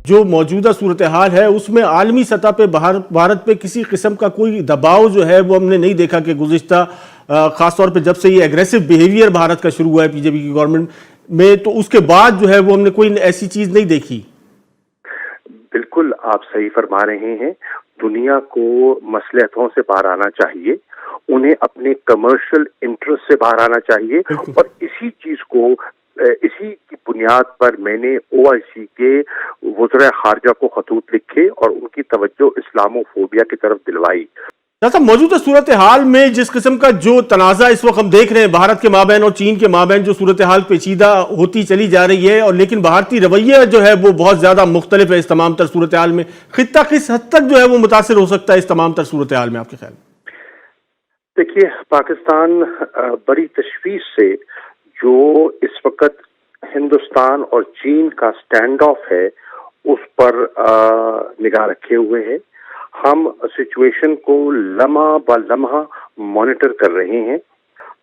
جو موجودہ صورتحال ہے اس میں عالمی سطح پہ بھارت پہ کسی قسم کا کوئی دباؤ جو ہے وہ ہم نے نہیں دیکھا کہ گزشتہ خاص طور پہ جب سے یہ ایگریسو بیہیویئر بھارت کا شروع ہوا ہے پی جے پی کی گورنمنٹ میں، تو اس کے بعد جو ہے وہ ہم نے کوئی ایسی چیز نہیں دیکھی۔ بالکل آپ صحیح فرما رہے ہیں، دنیا کو مصلحتوں سے باہر آنا چاہیے، انہیں اپنے کمرشل انٹرسٹ سے باہر آنا چاہیے، اور اسی چیز کو اسی کی بنیاد پر میں نے OIC کے وزراء خارجہ کو خطوط لکھے اور ان کی توجہ اسلامو فوبیا کی طرف دلوائی۔ صاحب موجودہ صورتحال میں جس قسم کا جو تنازع اس وقت ہم دیکھ رہے ہیں بھارت کے مابین اور چین کے مابین، جو صورتحال پیچیدہ ہوتی چلی جا رہی ہے، اور لیکن بھارتی رویہ جو ہے وہ بہت زیادہ مختلف ہے اس تمام تر صورتحال میں، خطہ کس حد تک جو ہے وہ متاثر ہو سکتا ہے اس تمام تر صورتحال میں آپ کے خیال میں؟ دیکھیے، پاکستان بڑی تشویش سے جو اس وقت ہندوستان اور چین کا سٹینڈ آف ہے اس پر نگاہ رکھے ہوئے ہے۔ ہم سچویشن کو لمحہ با لمحہ مانیٹر کر رہے ہیں۔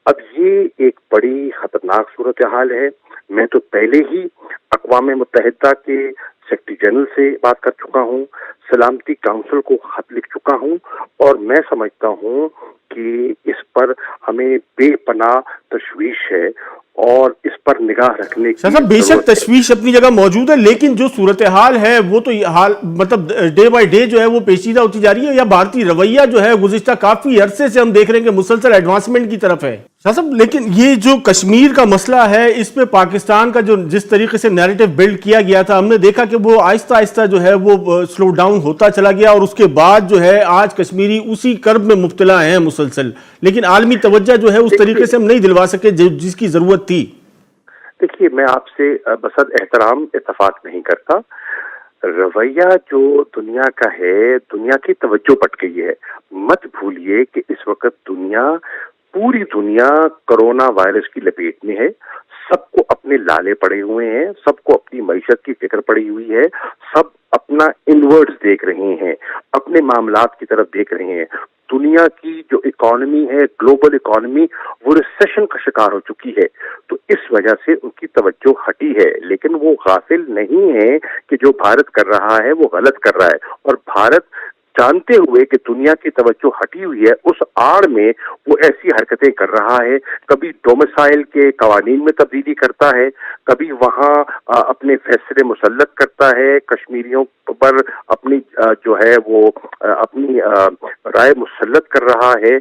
اب یہ ایک بڑی خطرناک صورتحال ہے۔ میں تو پہلے ہی اقوام متحدہ کے سیکرٹری جنرل سے بات کر چکا ہوں، سلامتی کونسل کو خط لکھ چکا ہوں، اور میں سمجھتا ہوں کہ اس پر ہمیں بے پناہ تشویش ہے اور اس پر نگاہ رکھنے کی صاحب بے شک تشویش اپنی جگہ موجود ہے، لیکن جو صورتحال ہے وہ تو حال مطلب ڈے بائی ڈے جو ہے وہ پیچیدہ ہوتی جا رہی ہے، یا بھارتی رویہ جو ہے گزشتہ کافی عرصے سے ہم دیکھ رہے ہیں کہ مسلسل ایڈوانسمنٹ کی طرف ہے صاحب۔ لیکن یہ جو کشمیر کا مسئلہ ہے اس پہ پاکستان کا جو جس طریقے سے نیریٹو بلڈ کیا گیا تھا، ہم نے دیکھا کہ وہ آہستہ آہستہ جو ہے وہ سلو ڈاؤن ہوتا چلا گیا، اور اس کے بعد جو ہے آج کشمیری اسی کرب میں مبتلا ہیں مسلسل، لیکن عالمی توجہ جو ہے اس طریقے سے ہم نہیں دلوا سکے جس کی ضرورت تھی۔ دیکھیے، میں آپ سے بصد احترام اتفاق نہیں کرتا۔ رویہ جو دنیا کا ہے، دنیا کی توجہ پٹ گئی ہے۔ مت بھولیے کہ اس وقت پوری دنیا کرونا وائرس کی لپیٹ میں ہے، سب کو اپنے لالے پڑے ہوئے ہیں، سب کو اپنی معیشت کی فکر پڑی ہوئی ہے، سب اپنا انورڈز دیکھ رہے ہیں، اپنے معاملات کی طرف دیکھ رہے ہیں۔ دنیا کی جو اکانومی ہے، گلوبل اکانومی، وہ ریسیشن کا شکار ہو چکی ہے، تو اس وجہ سے ان کی توجہ ہٹی ہے، لیکن وہ غافل نہیں ہے کہ جو بھارت کر رہا ہے وہ غلط کر رہا ہے، اور بھارت جانتے ہوئے کہ دنیا کی توجہ ہٹی ہوئی ہے اس آڑ میں وہ ایسی حرکتیں کر رہا ہے، کبھی ڈومیسائل کے قوانین میں تبدیلی کرتا ہے، کبھی وہاں اپنے فیصلے مسلط کرتا ہے، کشمیریوں پر اپنی جو ہے وہ اپنی رائے مسلط کر رہا ہے،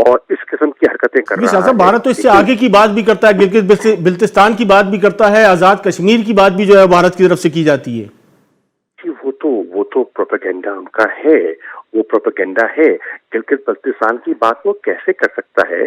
اور اس قسم کی حرکتیں کر رہا ہے۔ بھارت تو اس سے آگے کی بات بھی کرتا ہے، گلگت بلتستان کی بات بھی کرتا ہے، آزاد کشمیر کی بات بھی جو ہے بھارت کی طرف سے کی جاتی ہے۔ وہ تو پروپیگنڈا ان کا ہے، وہ پروپیگنڈا ہے۔ گلگت بلتستان کی بات وہ کیسے کر سکتا ہے،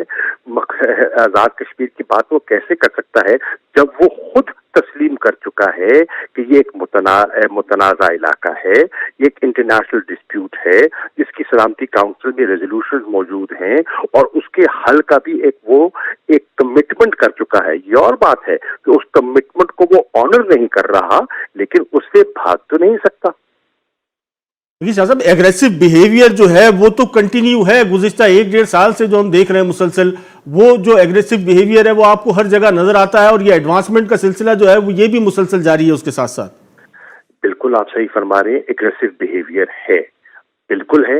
آزاد کشمیر کی بات وہ کیسے کر سکتا ہے جب وہ خود تسلیم کر چکا ہے کہ یہ ایک متنازع علاقہ ہے، یہ ایک انٹرنیشنل ڈسپیوٹ ہے جس کی سلامتی کونسل میں ریزولوشن موجود ہیں، اور اس کے حل کا بھی ایک کمٹمنٹ کر چکا ہے۔ یہ اور بات ہے کہ اس کمٹمنٹ کو وہ آنر نہیں کر رہا، لیکن اس سے بھاگ تو نہیں سکتا۔ شاہ صاحب ایگریسو بیہیویئر جو ہے وہ تو کنٹینیو ہے، گزشتہ 1-1.5 سال سے جو ہم دیکھ رہے ہیں مسلسل، وہ جو ایگریسو بیہیویئر ہے وہ آپ کو ہر جگہ نظر آتا ہے، اور یہ ایڈوانسمنٹ کا سلسلہ جو ہے وہ یہ بھی مسلسل جاری ہے اس کے ساتھ ساتھ۔ بالکل آپ صحیح فرما رہے ہیں، ایگریسو بیہیویئر ہے، بالکل ہے،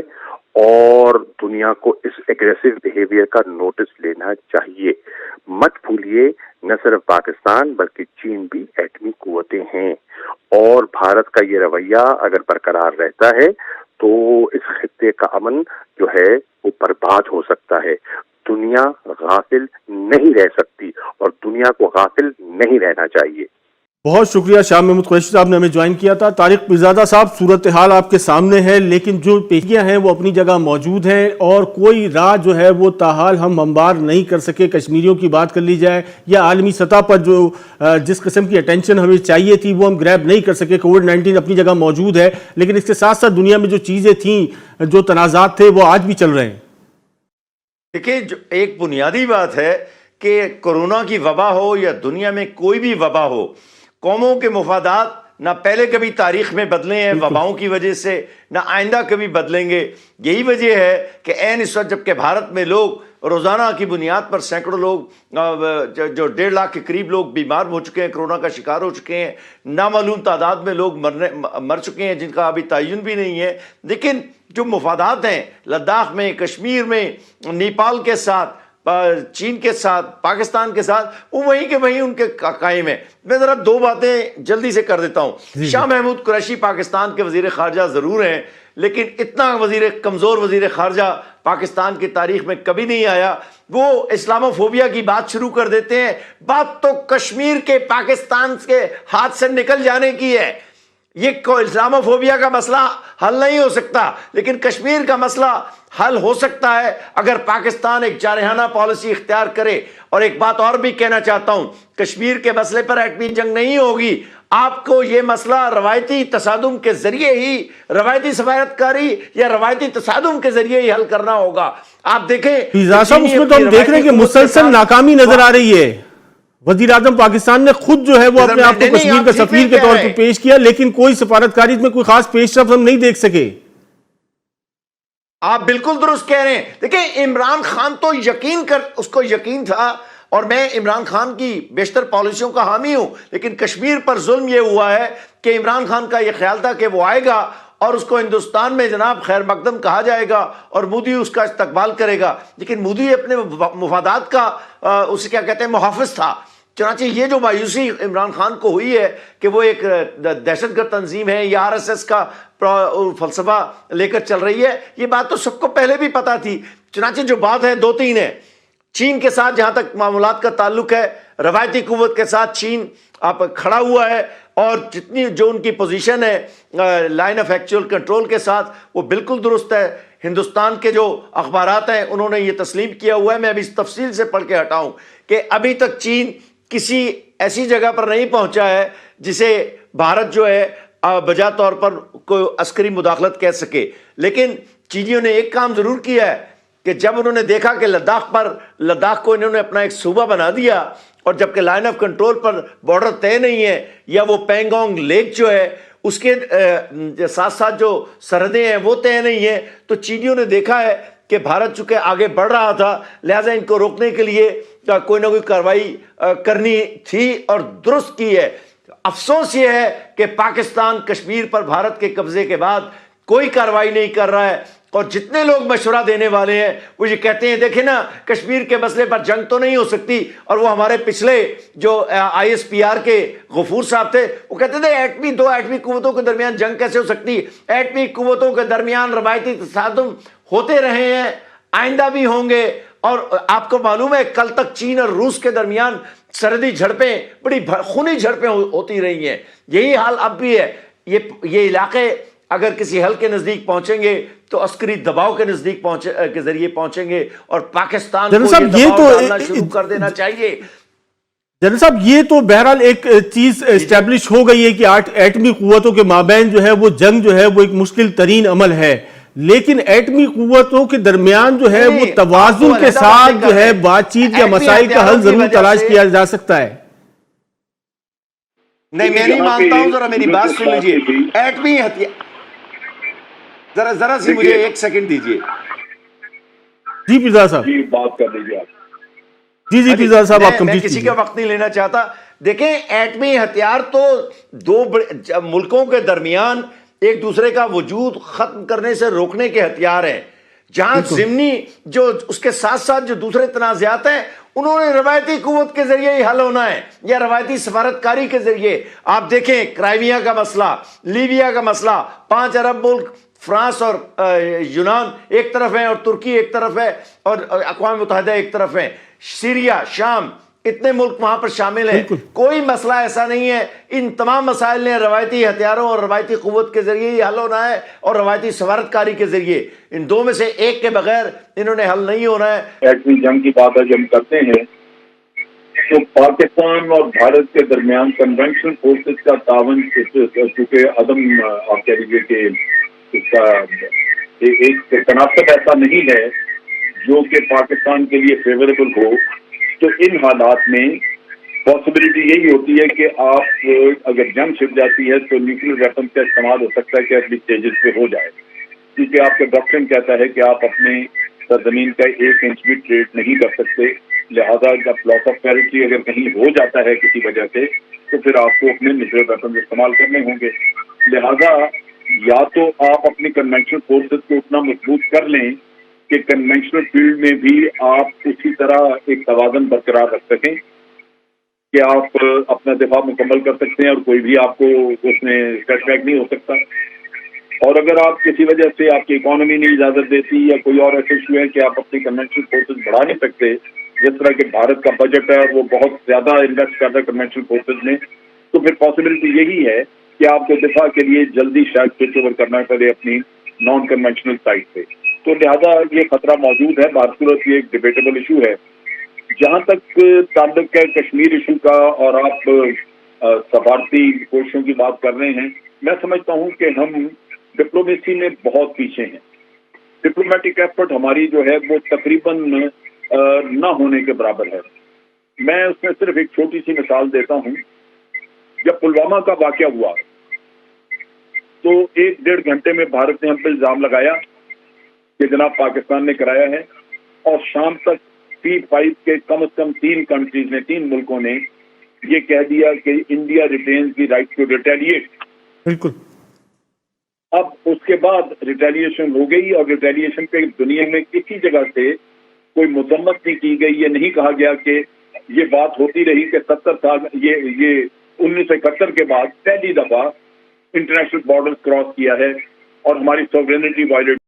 اور دنیا کو اس ایگریسو بیہیویئر کا نوٹس لینا چاہیے۔ مت بھولیے، نہ صرف پاکستان بلکہ چین بھی ایٹمی قوتیں ہیں، اور بھارت کا یہ رویہ اگر برقرار رہتا ہے تو اس خطے کا امن جو ہے وہ برباد ہو سکتا ہے۔ دنیا غافل نہیں رہ سکتی، اور دنیا کو غافل نہیں رہنا چاہیے۔ بہت شکریہ شاہ محمود قریشی صاحب نے ہمیں جوائن کیا تھا۔ طارق پیرزادہ صاحب، صورتحال آپ کے سامنے ہے، لیکن جو پیچیدگیاں ہیں وہ اپنی جگہ موجود ہیں، اور کوئی راہ جو ہے وہ تاحال ہم ہموار نہیں کر سکے۔ کشمیریوں کی بات کر لی جائے یا عالمی سطح پر جو جس قسم کی اٹینشن ہمیں چاہیے تھی وہ ہم گریب نہیں کر سکے۔ کووڈ-19 اپنی جگہ موجود ہے، لیکن اس کے ساتھ ساتھ دنیا میں جو چیزیں تھیں، جو تنازعات تھے، وہ آج بھی چل رہے ہیں۔ دیکھیں، ایک بنیادی بات ہے کہ کورونا کی وبا ہو یا دنیا میں کوئی بھی وبا ہو، قوموں کے مفادات نہ پہلے کبھی تاریخ میں بدلے ہیں وباؤں کی وجہ سے، نہ آئندہ کبھی بدلیں گے. یہی وجہ ہے کہ عین اس وقت جب کہ بھارت میں لوگ روزانہ کی بنیاد پر سینکڑوں لوگ جو 1.5 لاکھ کے قریب لوگ بیمار ہو چکے ہیں، کرونا کا شکار ہو چکے ہیں، نامعلوم تعداد میں لوگ مر چکے ہیں جن کا ابھی تعین بھی نہیں ہے. لیکن جو مفادات ہیں لداخ میں، کشمیر میں، نیپال کے ساتھ، چین کے ساتھ، پاکستان کے ساتھ، وہ وہیں کے وہیں ان کے قائم ہیں. میں ذرا 2 باتیں جلدی سے کر دیتا ہوں. شاہ محمود قریشی پاکستان کے وزیر خارجہ ضرور ہیں، لیکن اتنا کمزور وزیر خارجہ پاکستان کی تاریخ میں کبھی نہیں آیا. وہ اسلامو فوبیا کی بات شروع کر دیتے ہیں. بات تو کشمیر کے پاکستان کے ہاتھ سے نکل جانے کی ہے. یہ اسلامو فوبیا کا مسئلہ حل نہیں ہو سکتا، لیکن کشمیر کا مسئلہ حل ہو سکتا ہے اگر پاکستان ایک جارحانہ پالیسی اختیار کرے. اور ایک بات اور بھی کہنا چاہتا ہوں، کشمیر کے مسئلے پر ایٹمی جنگ نہیں ہوگی. آپ کو یہ مسئلہ روایتی تصادم کے ذریعے ہی، روایتی سفارتکاری یا روایتی تصادم کے ذریعے ہی حل کرنا ہوگا. آپ دیکھیں فیضا صاحب، اس میں تو ہم دیکھ رہے ہیں کہ مسلسل ناکامی نظر آ رہی ہے. وزیر اعظم پاکستان نے خود جو ہے وہ اپنے آپ کو کشمیر کا سفیر کے طور پر پیش کیا، لیکن کوئی سفارتکاری میں کوئی خاص پیش رفت ہم نہیں دیکھ سکے. آپ بالکل درست کہہ رہے ہیں. دیکھیں عمران خان تو اس کو یقین تھا، اور میں عمران خان کی بیشتر پالیسیوں کا حامی ہوں، لیکن کشمیر پر ظلم یہ ہوا ہے کہ عمران خان کا یہ خیال تھا کہ وہ آئے گا اور اس کو ہندوستان میں جناب خیر مقدم کہا جائے گا اور مودی اس کا استقبال کرے گا. لیکن مودی اپنے مفادات کا اسے کیا کہتے ہیں محافظ تھا. چنانچہ یہ جو مایوسی عمران خان کو ہوئی ہے کہ وہ ایک دہشت گرد تنظیم ہے یا RSS کا فلسفہ لے کر چل رہی ہے، یہ بات تو سب کو پہلے بھی پتا تھی. چنانچہ جو بات ہے 2-3 ہے. چین کے ساتھ جہاں تک معاملات کا تعلق ہے، روایتی قوت کے ساتھ چین آپ کھڑا ہوا ہے، اور جتنی جو ان کی پوزیشن ہے لائن آف ایکچوئل کنٹرول کے ساتھ وہ بالکل درست ہے. ہندوستان کے جو اخبارات ہیں انہوں نے یہ تسلیم کیا ہوا ہے. میں ابھی اس تفصیل سے پڑھ کے ہٹاؤں کہ ابھی تک چین کسی ایسی جگہ پر نہیں پہنچا ہے جسے بھارت جو ہے بجا طور پر کوئی عسکری مداخلت کہہ سکے. لیکن چینیوں نے ایک کام ضرور کیا ہے کہ جب انہوں نے دیکھا کہ لداخ کو انہوں نے اپنا ایک صوبہ بنا دیا، اور جبکہ line of control per border طے نہیں ہے، یا وہ پینگونگ لیک جو ہے اس کے ساتھ ساتھ جو سرحدیں ہیں وہ طے نہیں ہیں، تو چینیوں نے دیکھا ہے کہ بھارت چونکہ آگے بڑھ رہا تھا، لہٰذا ان کو روکنے کے لیے کوئی نہ کوئی کارروائی کرنی تھی، اور درست کی ہے. افسوس یہ ہے کہ پاکستان کشمیر پر بھارت کے قبضے کے بعد کوئی کارروائی نہیں کر رہا ہے. اور جتنے لوگ مشورہ دینے والے ہیں وہ یہ کہتے ہیں دیکھیں نا کشمیر کے مسئلے پر جنگ تو نہیں ہو سکتی. اور وہ ہمارے پچھلے جو ISPR کے غفور صاحب تھے وہ کہتے تھے دو ایٹمی قوتوں کے درمیان جنگ کیسے ہو سکتی؟ ایٹمی قوتوں کے درمیان روایتی تصادم ہوتے رہے ہیں، آئندہ بھی ہوں گے. اور آپ کو معلوم ہے کل تک چین اور روس کے درمیان سرحدی جھڑپیں، بڑی خونی جھڑپیں ہوتی رہی ہیں. یہی حال اب بھی ہے. یہ علاقے اگر کسی حل کے نزدیک پہنچیں گے تو عسکری دباؤ کے نزدیک کے ذریعے پہنچیں گے، اور پاکستان کو یہ دباؤ ڈالنا شروع کر دینا چاہیے. جنرل صاحب، یہ تو بہرحال ایک چیز اسٹیبلش ہو گئی ہے کہ ایٹمی قوتوں کے مابین جو ہے وہ جنگ جو ہے وہ ایک مشکل ترین عمل ہے، لیکن ایٹمی قوتوں کے درمیان جو ہے وہ توازن کے ساتھ جو ہے بات چیت یا مسائل کا حل ضرور تلاش کیا جا سکتا ہے. نہیں، میں نہیں مانتا ہوں. ذرا میری بات سن لیجیے. ایٹمی ہتھیار، ذرا سی مجھے 1 سیکنڈ دیجیے. جی فیضا صاحب، جی بات کر لیجیے آپ. جی فیضا صاحب، آپ میں کسی کا وقت نہیں لینا چاہتا. دیکھیں ایٹمی ہتھیار تو 2 ملکوں کے درمیان ایک دوسرے کا وجود ختم کرنے سے روکنے کے ہتھیار ہیں. جہاں ضمنی جو اس کے ساتھ ساتھ جو دوسرے تنازعات ہیں انہوں نے روایتی قوت کے ذریعے ہی حل ہونا ہے یا روایتی سفارتکاری کے ذریعے. آپ دیکھیں کرائمیا کا مسئلہ، لیبیا کا مسئلہ، 5 عرب ملک فرانس اور یونان ایک طرف ہیں اور ترکی ایک طرف ہے اور اقوام متحدہ ایک طرف ہیں، سیریا، شام، اتنے ملک وہاں پر شامل ہیں. کوئی مسئلہ ایسا نہیں ہے. ان تمام مسائل نے روایتی ہتھیاروں اور روایتی قوت کے ذریعے ہی حل ہونا ہے اور روایتی سفارتکاری کے ذریعے. ان 2 میں سے ایک کے بغیر انہوں نے حل نہیں ہونا ہے. ایٹمی جنگ کی بات آج ہم کرتے ہیں تو پاکستان اور بھارت کے درمیان کنونشنل فورسز کا تعاون چونکہ عدم آپ کہہ لیجیے کہ اس کا ایک تناسب ایسا نہیں ہے جو کہ پاکستان کے لیے فیوریبل ہو، تو ان حالات میں پاسبلٹی یہی ہوتی ہے کہ آپ اگر جنگ چھڑ جاتی ہے تو نیوکلیر ویپن کا استعمال ہو سکتا ہے کہ ارلی اسٹیجز پہ ہو جائے، کیونکہ آپ کا ڈاکٹرن کہتا ہے کہ آپ اپنے سرزمین کا 1 انچ بھی ٹریڈ نہیں کر سکتے، لہذا جب لاس آف ٹیریٹری اگر کہیں ہو جاتا ہے کسی وجہ سے تو پھر آپ کو اپنے نیوکلیر ویپن استعمال کرنے ہوں گے. لہذا یا تو آپ اپنی کنونشنل فورسز کو اتنا مضبوط کر لیں کہ کنونشنل فیلڈ میں بھی آپ اسی طرح ایک توازن برقرار رکھ سکیں کہ آپ اپنا دفاع مکمل کر سکتے ہیں اور کوئی بھی آپ کو اس میں سیٹ بیک نہیں ہو سکتا. اور اگر آپ کسی وجہ سے آپ کی اکانومی نہیں اجازت دیتی یا کوئی اور ایسے ایشو ہے کہ آپ اپنی کنونشنل فورسز بڑھا نہیں سکتے، جس طرح کہ بھارت کا بجٹ ہے وہ بہت زیادہ انویسٹ کر رہا ہے کنونشنل فورسز میں، تو پھر پاسبلٹی یہی ہے کہ آپ کو دفاع کے لیے جلدی شاید سوئچ اوور کرنا پڑے اپنی نان کنونشنل سائٹ پہ. تو لہذا یہ خطرہ موجود ہے. بہرصورت یہ ایک ڈبیٹیبل ایشو ہے. جہاں تک تعلق ہے کشمیر ایشو کا اور آپ سفارتی کوششوں کی بات کر رہے ہیں، میں سمجھتا ہوں کہ ہم ڈپلومیسی میں بہت پیچھے ہیں. ڈپلومیٹک ایفرٹ ہماری جو ہے وہ تقریباً نہ ہونے کے برابر ہے. میں اس میں صرف ایک چھوٹی سی مثال دیتا ہوں. جب پلوامہ کا واقعہ ہوا تو 1-1.5 گھنٹے میں بھارت نے ہم پہ الزام لگایا کہ جناب پاکستان نے کرایا ہے، اور شام تک P5 کے کم از کم 3 کنٹریز نے 3 ملکوں نے یہ کہہ دیا کہ India retains the right to retaliate. بالکل. اب اس کے بعد ریٹیلیشن ہو گئی، اور ریٹیلیشن پہ دنیا میں کسی جگہ سے کوئی مذمت نہیں کی گئی. یہ نہیں کہا گیا کہ یہ بات ہوتی رہی کہ 70 سال یہ 1971 کے بعد پہلی دفعہ انٹرنیشنل بارڈر کراس کیا ہے اور ہماری سوورینٹی وائلیٹ